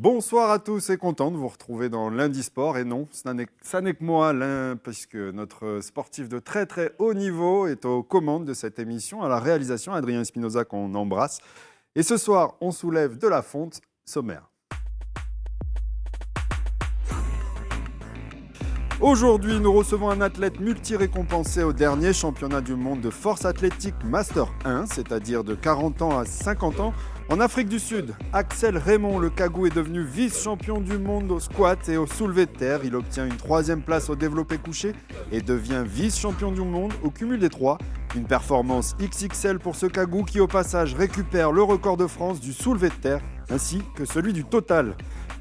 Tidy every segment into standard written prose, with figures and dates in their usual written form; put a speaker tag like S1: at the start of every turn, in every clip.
S1: Bonsoir à tous et content de vous retrouver dans Lundi Sport. Et non, ça n'est que moi, puisque notre sportif de très très haut niveau est aux commandes de cette émission, à la réalisation, Adrien Espinoza qu'on embrasse. Et ce soir, on soulève de la fonte, sommaire. Aujourd'hui, nous recevons un athlète multi-récompensé au dernier championnat du monde de force athlétique Master 1, c'est-à-dire de 40 ans à 50 ans. En Afrique du Sud, Axel Raymond Le Cagou est devenu vice-champion du monde au squat et au soulevé de terre. Il obtient une 3e place au développé couché et devient vice-champion du monde au cumul des 3. Une performance XXL pour ce Cagou qui au passage récupère le record de France du soulevé de terre ainsi que celui du total.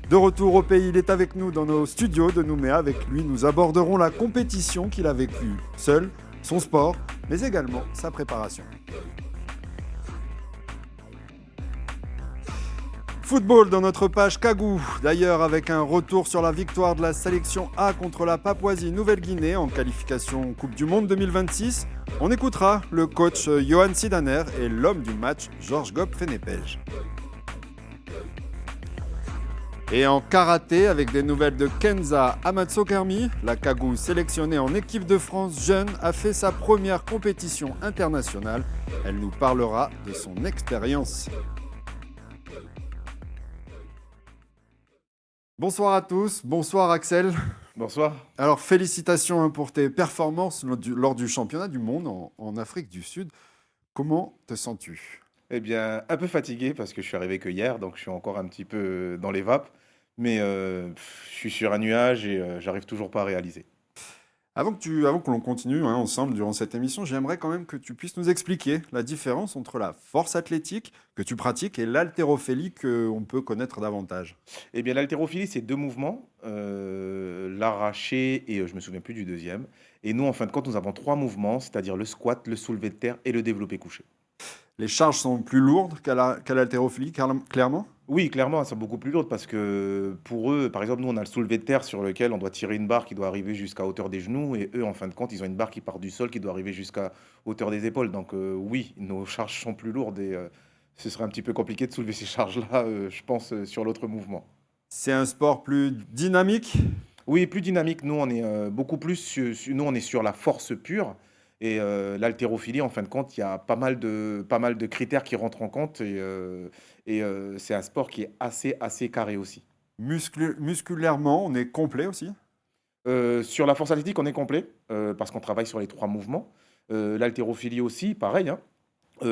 S1: De retour au pays, il est avec nous dans nos studios de Nouméa. Avec lui, nous aborderons la compétition qu'il a vécue seul, son sport, mais également sa préparation. Football dans notre page Cagou, d'ailleurs avec un retour sur la victoire de la sélection A contre la Papouasie-Nouvelle-Guinée en qualification Coupe du Monde 2026. On écoutera le coach Johan Sidaner et l'homme du match Georges Gop-Fenepej. Et en karaté, avec des nouvelles de Kenza Amatsokermi, la Cagou sélectionnée en équipe de France jeune a fait sa première compétition internationale. Elle nous parlera de son expérience. Bonsoir à tous, bonsoir Axel.
S2: Bonsoir.
S1: Alors félicitations pour tes performances lors du championnat du monde en Afrique du Sud. Comment te sens-tu ?
S2: Eh bien, un peu fatigué parce que je suis arrivé que hier, donc je suis encore un petit peu dans les vapes. Mais je suis sur un nuage et j'arrive toujours pas à réaliser.
S1: Avant que l'on continue ensemble durant cette émission, j'aimerais quand même que tu puisses nous expliquer la différence entre la force athlétique que tu pratiques et l'haltérophilie qu'on peut connaître davantage.
S2: Eh bien, l'haltérophilie, c'est deux mouvements, l'arraché et je me souviens plus du deuxième. Et nous, en fin de compte, nous avons trois mouvements, c'est-à-dire le squat, le soulevé de terre et le développé couché.
S1: Les charges sont plus lourdes qu'à l'haltérophilie, clairement ?
S2: Oui, clairement, elles sont beaucoup plus lourdes parce que pour eux, par exemple, nous, on a le soulevé de terre sur lequel on doit tirer une barre qui doit arriver jusqu'à hauteur des genoux et eux, en fin de compte, ils ont une barre qui part du sol qui doit arriver jusqu'à hauteur des épaules. Donc oui, nos charges sont plus lourdes et ce serait un petit peu compliqué de soulever ces charges-là, je pense, sur l'autre mouvement.
S1: C'est un sport plus dynamique ?
S2: Oui, plus dynamique. Nous, on est beaucoup plus nous, on est sur la force pure. Et l'haltérophilie, en fin de compte, il y a pas mal de critères qui rentrent en compte. Et c'est un sport qui est assez carré aussi.
S1: Musculairement, on est complet aussi ?
S2: Sur la force athlétique, on est complet parce qu'on travaille sur les trois mouvements. L'haltérophilie aussi, pareil, hein.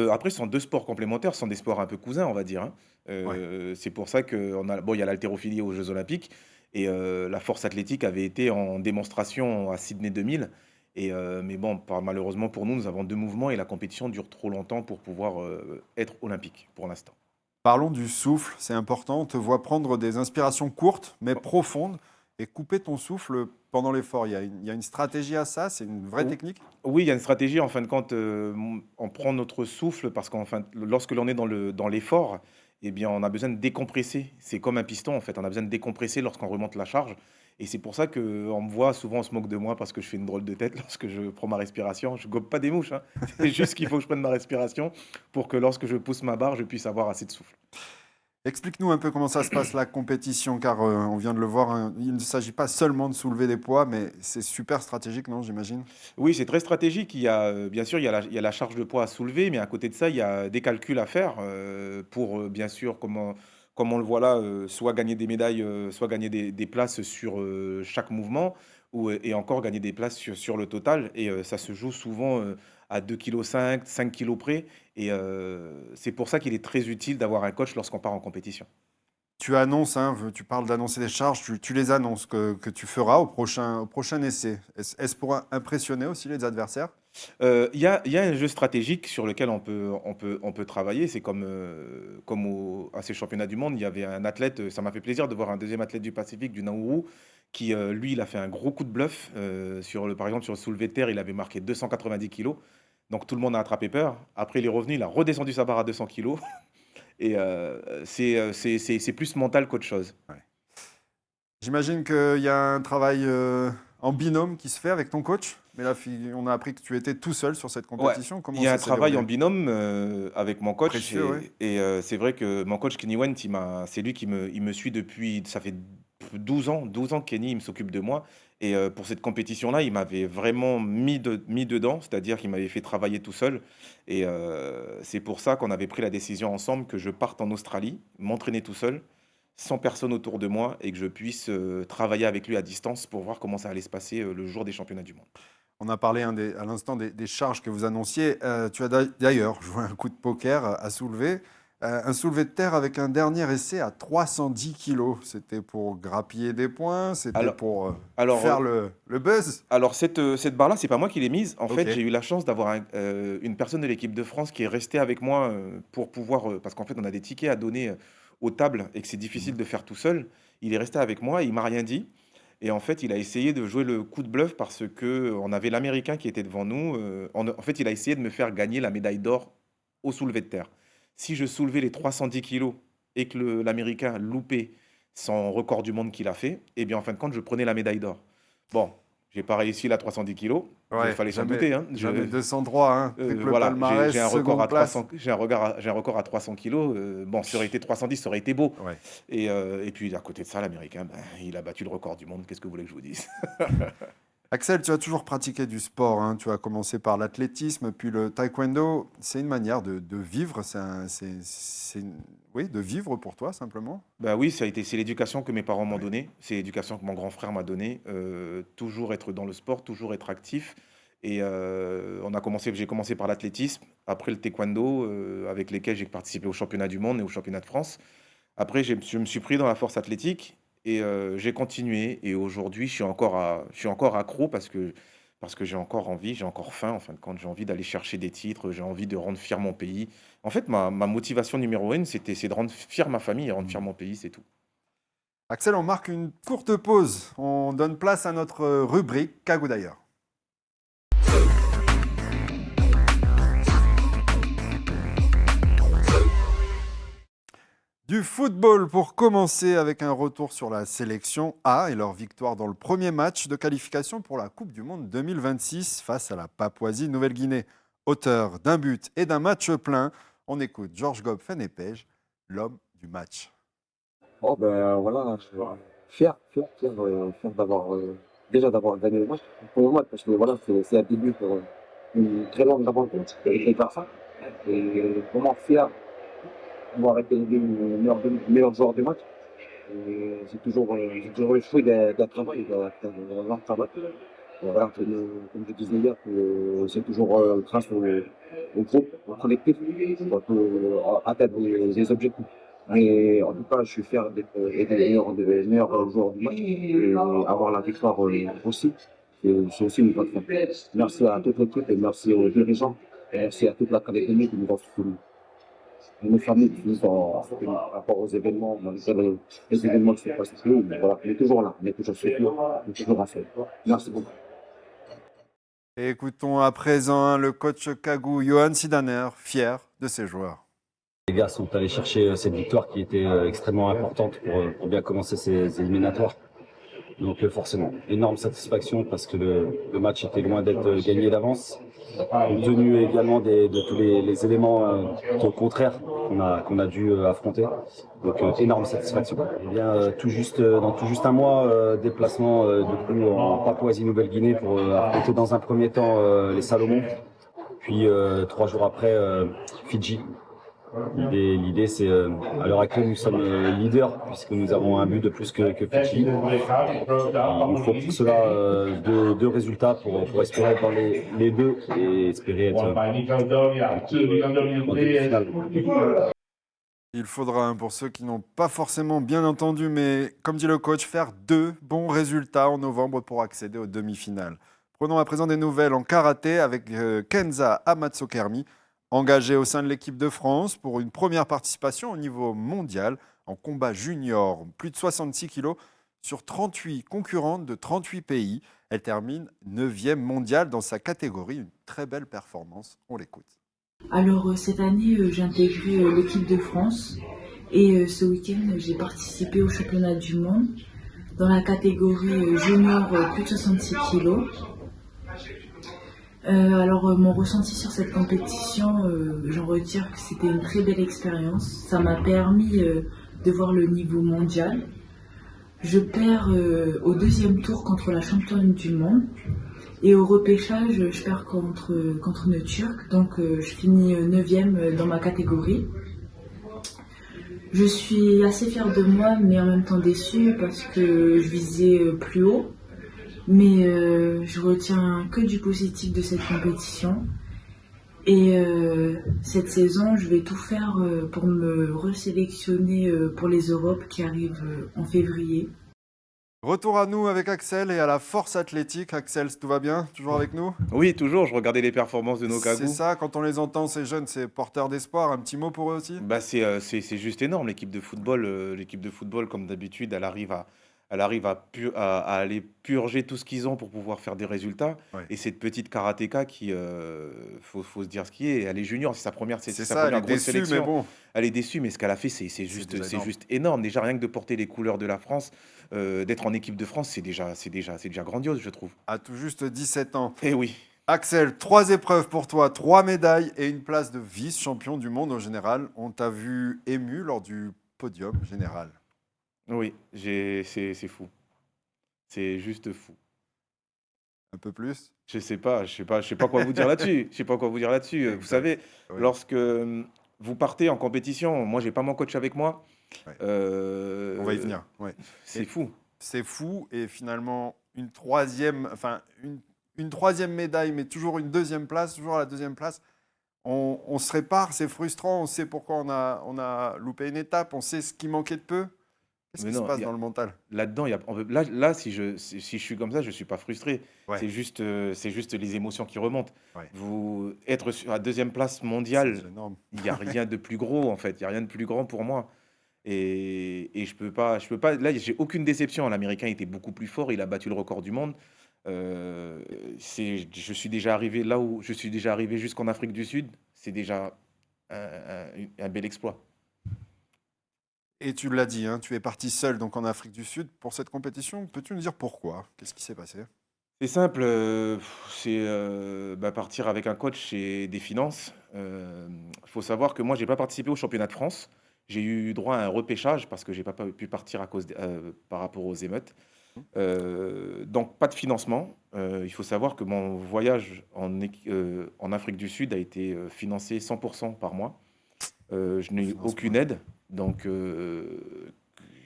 S2: Après, ce sont deux sports complémentaires, ce sont des sports un peu cousins, on va dire, hein.
S1: Ouais.
S2: C'est pour ça qu'il y a l'haltérophilie aux Jeux Olympiques et la force athlétique avait été en démonstration à Sydney 2000. Mais bon, malheureusement pour nous, nous avons deux mouvements et la compétition dure trop longtemps pour pouvoir être olympique pour l'instant.
S1: Parlons du souffle, c'est important. On te voit prendre des inspirations courtes mais profondes et couper ton souffle pendant l'effort. Il y a une stratégie à ça, c'est une vraie
S2: Ou-
S1: technique.
S2: Oui, il y a une stratégie. En fin de compte, on prend notre souffle parce lorsque l'on est dans l'effort, eh bien, on a besoin de décompresser. C'est comme un piston, en fait. On a besoin de décompresser lorsqu'on remonte la charge. Et c'est pour ça qu'on me voit souvent, on se moque de moi parce que je fais une drôle de tête lorsque je prends ma respiration. Je gobe pas des mouches, hein. C'est juste qu'il faut que je prenne ma respiration pour que lorsque je pousse ma barre, je puisse avoir assez de souffle.
S1: Explique-nous un peu comment ça se passe la compétition, car on vient de le voir, il ne s'agit pas seulement de soulever des poids, mais c'est super stratégique, non, j'imagine?
S2: Oui, c'est très stratégique. Bien sûr, il y a la charge de poids à soulever, mais à côté de ça, il y a des calculs à faire pour, bien sûr, comme on le voit là, soit gagner des médailles, soit gagner des places sur chaque mouvement, et encore gagner des places sur le total. Et ça se joue souvent à 2,5 kg, 5 kilos près. Et c'est pour ça qu'il est très utile d'avoir un coach lorsqu'on part en compétition.
S1: Tu annonces, tu parles d'annoncer des charges, tu les annonces que tu feras au prochain essai. Est-ce pour impressionner aussi les adversaires?
S2: Il y a un jeu stratégique sur lequel on peut travailler. C'est comme à ces championnats du monde, il y avait un athlète, ça m'a fait plaisir de voir un deuxième athlète du Pacifique, du Nauru, qui, lui, il a fait un gros coup de bluff. Par exemple, sur le soulevé de terre, il avait marqué 290 kilos. Donc tout le monde a attrapé peur. Après, il est revenu, il a redescendu sa barre à 200 kilos. Et c'est plus mental qu'autre chose.
S1: Ouais. J'imagine qu'il y a un travail en binôme qui se fait avec ton coach. Mais là, on a appris que tu étais tout seul sur cette
S2: Ouais,
S1: compétition. Comment
S2: il y a
S1: ça
S2: un
S1: s'est
S2: travail en
S1: déroulé?
S2: binôme avec mon coach
S1: Précieux, oui.
S2: c'est vrai que mon coach Kenny Went, c'est lui il me suit depuis, ça fait 12 ans que Kenny il s'occupe de moi. Et pour cette compétition-là, il m'avait vraiment mis dedans, c'est-à-dire qu'il m'avait fait travailler tout seul. Et c'est pour ça qu'on avait pris la décision ensemble que je parte en Australie, m'entraîner tout seul, sans personne autour de moi, et que je puisse travailler avec lui à distance pour voir comment ça allait se passer le jour des championnats du monde.
S1: On a parlé à l'instant des charges que vous annonciez. Tu as d'ailleurs joué un coup de poker à soulever. Un soulevé de terre avec un dernier essai à 310 kilos. C'était pour grappiller des points, c'était
S2: Alors,
S1: pour
S2: alors,
S1: faire le buzz.
S2: Alors cette barre-là, c'est pas moi qui l'ai mise. En
S1: Ok.
S2: fait, j'ai eu la chance d'avoir une personne de l'équipe de France qui est restée avec moi pour pouvoir, parce qu'en fait, on a des tickets à donner aux tables et que c'est difficile
S1: Mhm.
S2: de faire tout seul. Il est resté avec moi, il m'a rien dit. Et en fait, il a essayé de jouer le coup de bluff parce que on avait l'Américain qui était devant nous. En fait, il a essayé de me faire gagner la médaille d'or au soulevé de terre. Si je soulevais les 310 kilos et que l'Américain loupait son record du monde qu'il a fait, eh bien, en fin de compte, je prenais la médaille d'or. Bon, j'ai pas réussi la 310 kilos, il
S1: Ouais,
S2: fallait s'en douter, hein.
S1: jamais 203, hein. Triple
S2: Voilà,
S1: palmarès,
S2: j'ai un record
S1: seconde
S2: à
S1: place.
S2: 300, j'ai un record à 300 kilos. Bon, ça aurait été 310, ça aurait été beau.
S1: Ouais.
S2: Et puis à côté de ça, l'Américain, ben, il a battu le record du monde. Qu'est-ce que vous voulez que je vous dise?
S1: Axel, tu as toujours pratiqué du sport, hein. Tu as commencé par l'athlétisme, puis le taekwondo. C'est une manière de vivre, oui, de vivre pour toi simplement.
S2: Ben oui, c'est l'éducation que mes parents m'ont donnée, c'est l'éducation que mon grand frère m'a donnée. Toujours être dans le sport, toujours être actif. Et j'ai commencé par l'athlétisme, après le taekwondo, avec lesquels j'ai participé au championnat du monde et au championnat de France. Après, je me suis pris dans la force athlétique et j'ai continué. Et aujourd'hui, je suis encore accro parce que j'ai encore envie, j'ai encore faim. En fin de compte, j'ai envie d'aller chercher des titres, j'ai envie de rendre fier mon pays. En fait, ma motivation numéro une, c'est de rendre fier ma famille et rendre fier mon pays, c'est tout.
S1: Axel, on marque une courte pause. On donne place à notre rubrique Kagou d'ailleurs. Du football pour commencer avec un retour sur la sélection A et leur victoire dans le premier match de qualification pour la Coupe du Monde 2026 face à la Papouasie-Nouvelle-Guinée. Auteur d'un but et d'un match plein, on écoute Georges Gob-Fenépège, l'homme du match.
S3: Oh ben voilà, je suis fier d'avoir déjà d'avoir gagné le match, le premier match, parce que voilà, c'est un début pour une très longue aventure et faire ça. Et vraiment fier d'avoir été élu meilleur joueur du match. Et j'ai toujours eu le fruit d'un travail, d'un long travail. Et voilà, comme je disais hier, que c'est toujours grâce au groupe, au collectif, qu'on peut atteindre des objectifs. Mais en tout cas, je suis fier d'être été le meilleur joueur du match et avoir la victoire aussi. C'est aussi une grande fierté. Merci à toute l'équipe et merci aux dirigeants et merci à toute l'académie qui nous ont soutenus. Et nos familles qui nous ont soutenus par rapport aux événements, malgré les événements qui sont passés. Mais voilà, on est toujours là, on est toujours soutenus, on est toujours à faire. Merci beaucoup.
S1: Et écoutons à présent le coach Kagou, Johan Sidaner, fier de ses joueurs.
S4: Les gars sont allés chercher cette victoire qui était extrêmement importante pour bien commencer ces éliminatoires. Donc forcément, énorme satisfaction parce que le match était loin d'être gagné d'avance. Compte tenu également de tous les éléments contraires qu'on a dû affronter. Donc énorme satisfaction. Et bien dans tout juste un mois, déplacement du coup en Papouasie-Nouvelle-Guinée pour affronter dans un premier temps les Salomon. Puis 3 jours après Fidji. L'idée, c'est à l'heure actuelle, nous sommes leaders puisque nous avons un but de plus que Fidji. Il nous faut pour cela deux résultats pour espérer être dans les deux et espérer être en demi-finale.
S1: Il faudra, pour ceux qui n'ont pas forcément bien entendu, mais comme dit le coach, faire 2 bons résultats en novembre pour accéder aux demi-finales. Prenons à présent des nouvelles en karaté avec Kenza Amatsokermi, engagé au sein de l'équipe de France pour une première participation au niveau mondial en combat junior. Plus de 66 kilos sur 38 concurrentes de 38 pays. Elle termine 9e mondiale dans sa catégorie. Une très belle performance. On l'écoute.
S5: Alors cette année, j'ai intégré l'équipe de France et ce week-end, j'ai participé au championnat du monde. dans la catégorie junior plus de 66 kilos. Mon ressenti sur cette compétition, j'en retire que c'était une très belle expérience. Ça m'a permis de voir le niveau mondial. Je perds au deuxième tour contre la championne du monde. Et au repêchage, je perds contre une Turque. Donc je finis 9e dans ma catégorie. Je suis assez fière de moi, mais en même temps déçue parce que je visais plus haut. Mais je retiens que du positif de cette compétition. Et cette saison, je vais tout faire pour me resélectionner pour les Europes qui arrivent en février.
S1: Retour à nous avec Axel et à la Force Athlétique. Axel, tout va bien? Toujours avec nous?
S2: Oui, toujours, je regardais les performances de nos
S1: C'est
S2: cagous.
S1: ça, quand on les entend, ces jeunes, c'est porteur d'espoir. Un petit mot pour eux aussi?
S2: Bah, c'est juste énorme, l'équipe de football, comme d'habitude, elle arrive à aller purger tout ce qu'ils ont pour pouvoir faire des résultats.
S1: Ouais.
S2: Et cette petite karatéka qui, faut se dire ce qui est, elle est junior, c'est
S1: C'est
S2: sa
S1: ça, elle
S2: première
S1: est
S2: grosse
S1: déçue, mais
S2: sélection.
S1: bon.
S2: Elle est déçue, mais ce qu'elle a fait, c'est
S1: déjà
S2: juste, c'est
S1: énorme.
S2: juste énorme. Déjà, rien que de porter les couleurs de la France, d'être en équipe de France, c'est déjà grandiose, je trouve.
S1: À tout juste 17 ans.
S2: Eh oui.
S1: Axel, 3 épreuves pour toi, 3 médailles et une place de vice-champion du monde en général. On t'a vu ému lors du podium général.
S2: Oui, c'est fou. C'est juste fou.
S1: Un peu plus?
S2: Je sais pas quoi vous dire là-dessus. Je sais pas quoi vous dire là-dessus. Vous
S1: Exact.
S2: savez,
S1: Oui.
S2: lorsque vous partez en compétition, moi j'ai pas mon coach avec moi.
S1: Ouais.
S2: euh,
S1: On va y venir. Ouais.
S2: C'est
S1: Et-
S2: fou.
S1: C'est fou et finalement une troisième médaille, mais toujours une deuxième place, toujours à la deuxième place. On se répare, c'est frustrant, on sait pourquoi on a loupé une étape, on sait ce qui manquait de peu. Qu'est-ce
S2: Mais
S1: qui se
S2: non,
S1: passe dans le mental?
S2: là-dedans, là, si je suis comme ça, je suis pas frustré.
S1: Ouais.
S2: C'est juste les émotions qui remontent.
S1: Ouais.
S2: Être sur la deuxième place
S1: C'est
S2: mondiale,
S1: énorme.
S2: il n'y a rien de plus gros en fait. Il y a rien de plus grand pour moi. Et je peux pas. Là, j'ai aucune déception. L'Américain était beaucoup plus fort. Il a battu le record du monde. Je suis déjà arrivé là où je suis déjà arrivé jusqu'en Afrique du Sud. C'est déjà un bel exploit.
S1: Et tu l'as dit, hein, tu es parti seul donc en Afrique du Sud pour cette compétition. Peux-tu nous dire pourquoi? Qu'est-ce qui s'est passé?
S2: C'est simple, partir avec un coach et des finances. Il faut savoir que moi, j'ai pas participé au championnat de France. J'ai eu droit à un repêchage parce que j'ai pas pu partir par rapport aux émeutes. Donc, pas de financement. Il faut savoir que mon voyage en Afrique du Sud a été financé 100% par moi. Je n'ai eu
S1: Financement.
S2: aucune aide. Donc,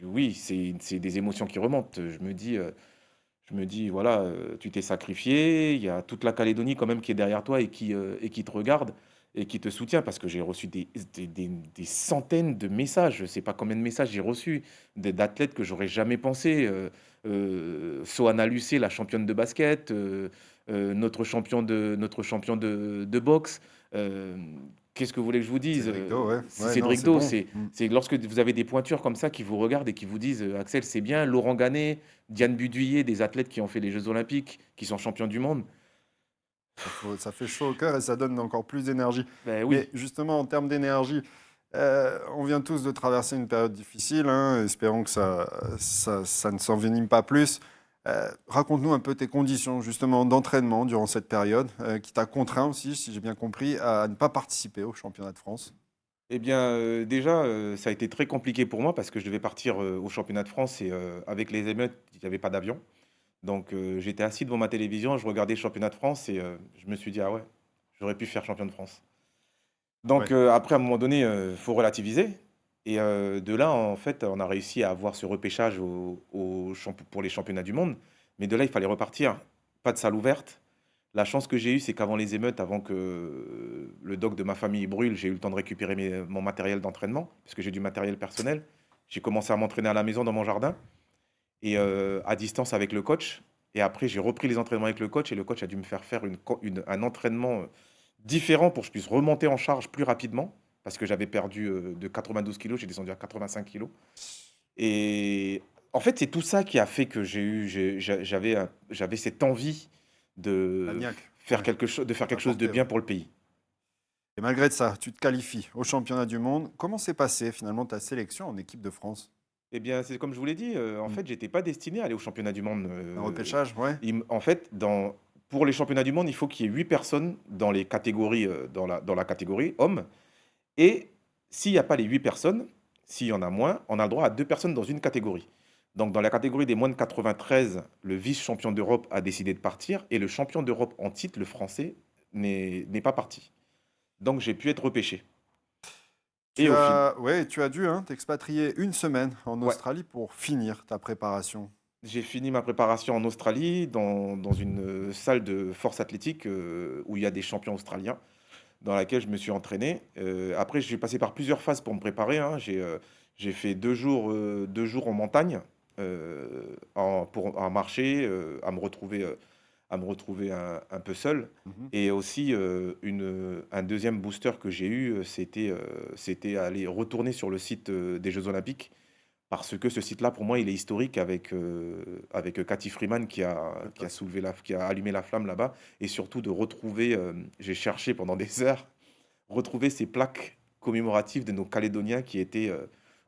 S2: oui, c'est des émotions qui remontent. Je me dis, voilà, tu t'es sacrifié, il y a toute la Calédonie quand même qui est derrière toi et qui te regarde et qui te soutient parce que j'ai reçu des centaines de messages, je ne sais pas combien de messages j'ai reçus d'athlètes que j'aurais jamais pensé. Sohana Lucé, la championne de basket, notre champion de boxe. Qu'est-ce que vous voulez que je vous dise?
S1: Cédric Do, ouais.
S2: C'est
S1: Ouais,
S2: Cédric
S1: non,
S2: Do,
S1: c'est bon.
S2: c'est lorsque vous avez des pointures comme ça qui vous regardent et qui vous disent Axel, c'est bien. Laurent Ganet, Diane Buduyer, des athlètes qui ont fait les Jeux Olympiques, qui sont champions du monde.
S1: Ça fait chaud au cœur et ça donne encore plus d'énergie.
S2: Ben oui,
S1: Mais justement, en termes d'énergie, on vient tous de traverser une période difficile. Hein, espérons que ça ne s'envenime pas plus. Raconte-nous un peu tes conditions justement d'entraînement durant cette période qui t'a contraint aussi, si j'ai bien compris, à ne pas participer au championnat de France.
S2: eh bien, déjà, ça a été très compliqué pour moi parce que je devais partir au championnat de France et avec les émeutes, il n'y avait pas d'avion. Donc, j'étais assis devant ma télévision, je regardais le championnat de France et je me suis dit, ah ouais, j'aurais pu faire champion de France. Donc,
S1: Ouais.
S2: après, à un moment donné, il faut relativiser. Et de là, en fait, on a réussi à avoir ce repêchage pour les championnats du monde. Mais de là, il fallait repartir. Pas de salle ouverte. La chance que j'ai eue, c'est qu'avant les émeutes, avant que le doc de ma famille brûle, j'ai eu le temps de récupérer mon matériel d'entraînement, parce que j'ai du matériel personnel. J'ai commencé à m'entraîner à la maison dans mon jardin et à distance avec le coach. Et après, j'ai repris les entraînements avec le coach et le coach a dû me faire faire un entraînement différent pour que je puisse remonter en charge plus rapidement parce que j'avais perdu de 92 kilos, j'ai descendu à 85 kilos. Et en fait, c'est tout ça qui a fait que j'avais cette envie de
S1: La niaque.
S2: faire
S1: Ouais.
S2: quelque chose, de faire quelque chose de
S1: Apporter,
S2: bien
S1: ouais.
S2: pour le pays.
S1: Et malgré ça, tu te qualifies au championnat du monde. Comment s'est passée finalement ta sélection en équipe de France?
S2: Eh bien, c'est comme je vous l'ai dit, en
S1: Mmh.
S2: fait, j'étais pas destiné à aller au championnat du monde.
S1: Un repêchage, ouais.
S2: En fait, pour les championnats du monde, il faut qu'il y ait 8 personnes dans les catégories, dans la catégorie hommes. Et s'il n'y a pas les 8 personnes, s'il y en a moins, on a le droit à 2 personnes dans une catégorie. Donc, dans la catégorie des moins de 93, le vice-champion d'Europe a décidé de partir et le champion d'Europe en titre, le français, n'est pas parti. Donc, j'ai pu être repêché. Et
S1: Tu
S2: au fil,
S1: as, ouais, tu as dû hein, t'expatrier une semaine en
S2: ouais,
S1: Australie pour finir ta préparation.
S2: j'ai fini ma préparation en Australie dans une salle de force athlétique où il y a des champions australiens, dans laquelle je me suis entraîné. Après, j'ai passé par plusieurs phases pour me préparer, hein. J'ai fait 2 jours en montagne à marcher, à me retrouver un peu seul.
S1: Mhm.
S2: Et aussi, un deuxième booster que j'ai eu, c'était aller retourner sur le site des Jeux Olympiques. Parce que ce site-là, pour moi, il est historique avec Cathy Freeman
S1: Tout
S2: qui
S1: à
S2: a
S1: fait.
S2: qui a allumé la flamme là-bas. Et surtout de retrouver, j'ai cherché pendant des heures, retrouver ces plaques commémoratives de nos Calédoniens qui étaient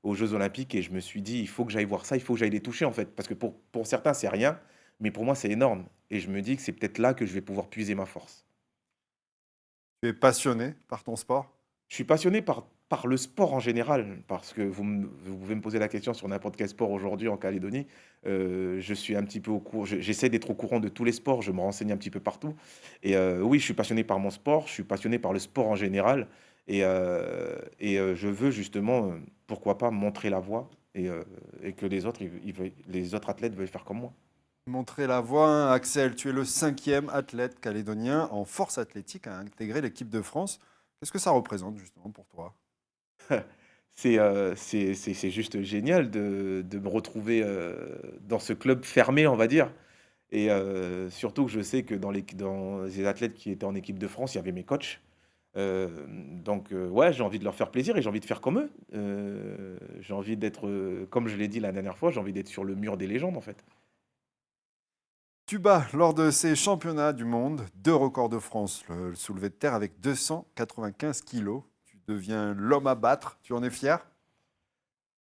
S2: aux Jeux Olympiques. Et je me suis dit, il faut que j'aille voir ça, il faut que j'aille les toucher en fait. Parce que pour certains, c'est rien, mais pour moi, c'est énorme. Et je me dis que c'est peut-être là que je vais pouvoir puiser ma force.
S1: Tu es passionné par ton sport?
S2: Je suis passionné par le sport en général, parce que vous pouvez me poser la question sur n'importe quel sport aujourd'hui en Calédonie. Je suis un petit peu au courant, j'essaie d'être au courant de tous les sports, je me renseigne un petit peu partout. Et oui, je suis passionné par mon sport, je suis passionné par le sport en général. Je veux justement, pourquoi pas, montrer la voie et que les autres, les autres athlètes veulent faire comme moi.
S1: Montrer la voie, hein. Axel, tu es le 5e athlète calédonien en force athlétique à intégrer l'équipe de France. Qu'est-ce que ça représente justement pour toi?
S2: C'est juste génial de me retrouver dans ce club fermé, on va dire. Et surtout que je sais que dans les athlètes qui étaient en équipe de France, il y avait mes coachs. Ouais, j'ai envie de leur faire plaisir et j'ai envie de faire comme eux. J'ai envie d'être, comme je l'ai dit la dernière fois, j'ai envie d'être sur le mur des légendes, en fait.
S1: Tu bats lors de ces championnats du monde 2 records de France, le soulevé de terre avec 295 kilos. Tu deviens l'homme à battre. Tu en es fier?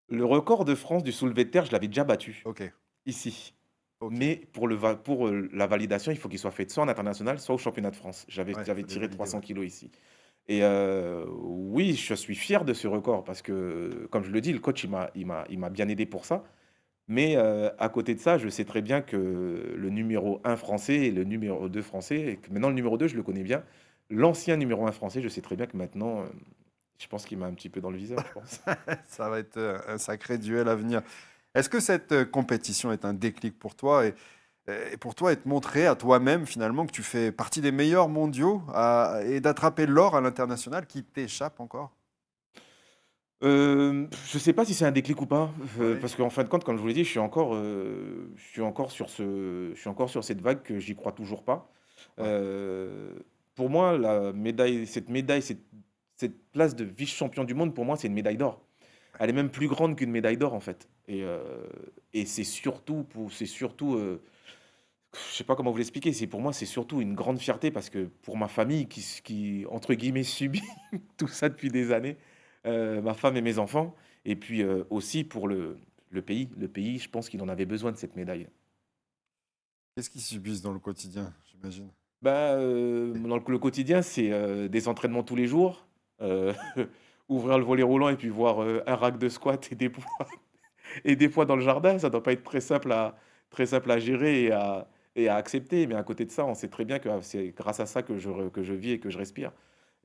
S2: Le record de France du soulevé de terre, je l'avais déjà battu,
S1: Ok,
S2: ici.
S1: ok.
S2: Mais pour la validation, il faut qu'il soit fait soit en international, soit au championnat de France.
S1: Ouais,
S2: J'avais
S1: fallait
S2: tiré
S1: valider,
S2: 300
S1: ouais.
S2: kilos ici. Et oui, je suis fier de ce record parce que, comme je le dis, le coach, il m'a bien aidé pour ça. Mais à côté de ça, je sais très bien que le numéro 1 français et le numéro 2 français, et que maintenant le numéro 2, je le connais bien. L'ancien numéro 1 français, je sais très bien que maintenant, je pense qu'il m'a un petit peu dans le viseur, je pense.
S1: Ça va être un sacré duel à venir. Est-ce que cette compétition est un déclic pour toi et pour toi, et te montrer à toi-même finalement que tu fais partie des meilleurs mondiaux et d'attraper l'or à l'international qui t'échappe encore?
S2: Je sais pas si c'est un déclic ou pas,
S1: Oui,
S2: parce qu'en fin de compte, comme je vous l'ai dit, je suis encore sur cette vague que j'y crois toujours pas.
S1: ouais.
S2: Pour moi, cette place de vice-champion du monde, pour moi, c'est une médaille d'or. Elle est même plus grande qu'une médaille d'or, en fait. Et c'est surtout, je sais pas comment vous l'expliquer. Pour moi, c'est surtout une grande fierté parce que pour ma famille qui entre guillemets subit tout ça depuis des années, ma femme et mes enfants, et puis aussi pour le pays. Le pays, je pense qu'il en avait besoin de cette médaille.
S1: Qu'est-ce qu'ils subissent dans le quotidien, j'imagine?
S2: Bah, dans le quotidien, c'est des entraînements tous les jours, euh, ouvrir le volet roulant et puis voir un rack de squat et des poids dans le jardin. Ça doit pas être très simple à gérer et à accepter. Mais à côté de ça, on sait très bien que c'est grâce à ça que je vis et que je respire.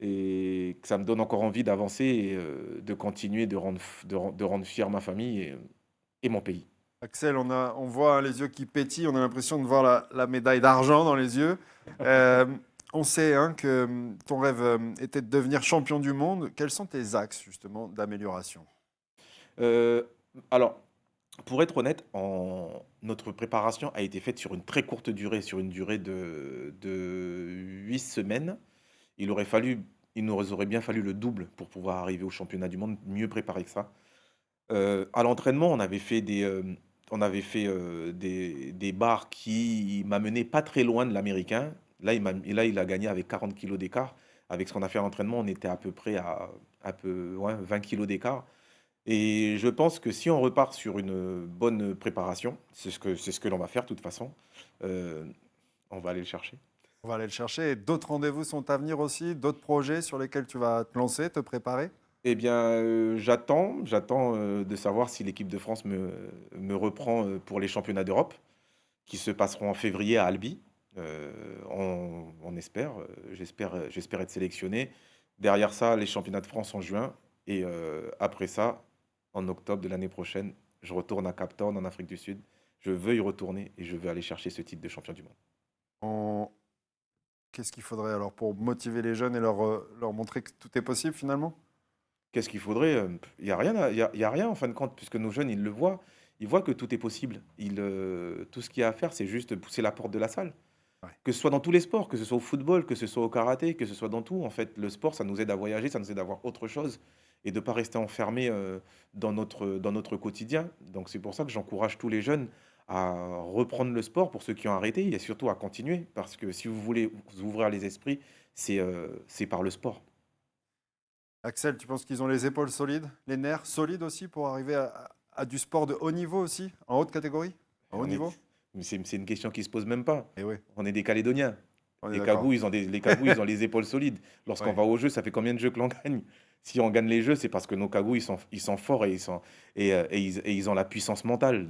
S2: Et que ça me donne encore envie d'avancer et de continuer de rendre fier ma famille et mon pays.
S1: Axel, on voit hein, les yeux qui pétillent, on a l'impression de voir la médaille d'argent dans les yeux. Euh, on sait hein, que ton rêve était de devenir champion du monde. Quels sont tes axes justement d'amélioration?
S2: Euh, alors, pour être honnête, notre préparation a été faite sur une très courte durée, sur une durée de 8 semaines. Il aurait fallu, il nous aurait bien fallu le double pour pouvoir arriver au championnat du monde, mieux préparé que ça. À l'entraînement, des barres qui m'amenaient pas très loin de l'américain. Là, il a gagné avec 40 kilos d'écart. Avec ce qu'on a fait à l'entraînement, on était à peu près ouais, 20 kilos d'écart. Et je pense que si on repart sur une bonne préparation, c'est ce que l'on va faire de toute façon, euh, on va aller le chercher.
S1: On va aller le chercher. Et d'autres rendez-vous sont à venir aussi, d'autres projets sur lesquels tu vas te lancer, te préparer?
S2: Eh bien, j'attends de savoir si l'équipe de France me reprend pour les championnats d'Europe qui se passeront en février à Albi. On espère, j'espère être sélectionné. Derrière ça, les championnats de France en juin. Et après ça, en octobre de l'année prochaine, je retourne à Cape Town, en Afrique du Sud. Je veux y retourner et je veux aller chercher ce titre de champion du monde.
S1: On- Qu'est-ce qu'il faudrait alors pour motiver les jeunes et leur montrer que tout est possible finalement?
S2: Qu'est-ce qu'il faudrait? Il n'y a rien, y a rien en fin de compte, puisque nos jeunes, ils le voient. Ils voient que tout est possible. Tout ce qu'il y a à faire, c'est juste pousser la porte de la salle.
S1: Ouais.
S2: Que ce soit dans tous les sports, que ce soit au football, que ce soit au karaté, que ce soit dans tout. En fait, le sport, ça nous aide à voyager, ça nous aide à voir autre chose et de ne pas rester enfermé dans notre quotidien. Donc c'est pour ça que j'encourage tous les jeunes à reprendre le sport pour ceux qui ont arrêté et surtout à continuer. Parce que si vous voulez vous ouvrir les esprits, c'est par le sport.
S1: Axel, tu penses qu'ils ont les épaules solides, les nerfs solides aussi pour arriver à du sport de haut niveau aussi, en haute catégorie, en haut
S2: On est-
S1: niveau?
S2: mais c'est une question qui se pose même pas.
S1: Eh oui,
S2: On est des Calédoniens.
S1: on est
S2: Les
S1: d'accord.
S2: Cagous, les Cagous, ils ont les épaules solides. Lorsqu'on
S1: Ouais.
S2: va au jeu, ça fait combien de jeux que l'on gagne? Si on gagne les jeux, c'est parce que nos Cagous, ils sont forts et ils ont la puissance mentale.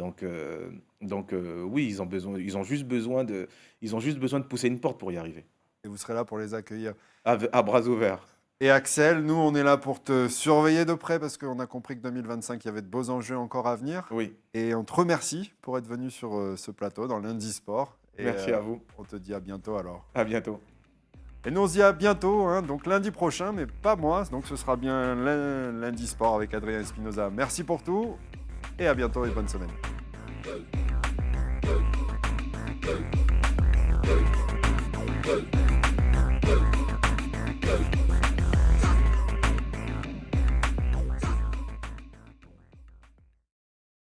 S2: Oui, ils ont juste besoin de pousser une porte pour y arriver.
S1: Et vous serez là pour les accueillir.
S2: À bras ouverts.
S1: Et Axel, nous, on est là pour te surveiller de près parce qu'on a compris que 2025, il y avait de beaux enjeux encore à venir.
S2: Oui,
S1: Et on te remercie pour être venu sur ce plateau dans Lundi Sport. Et,
S2: merci à vous.
S1: on te dit à bientôt alors.
S2: À bientôt.
S1: Et nous, on se dit à bientôt, hein, donc lundi prochain, mais pas moi. Donc ce sera bien Lundi Sport avec Adrien Espinoza. Merci pour tout et à bientôt et bonne semaine.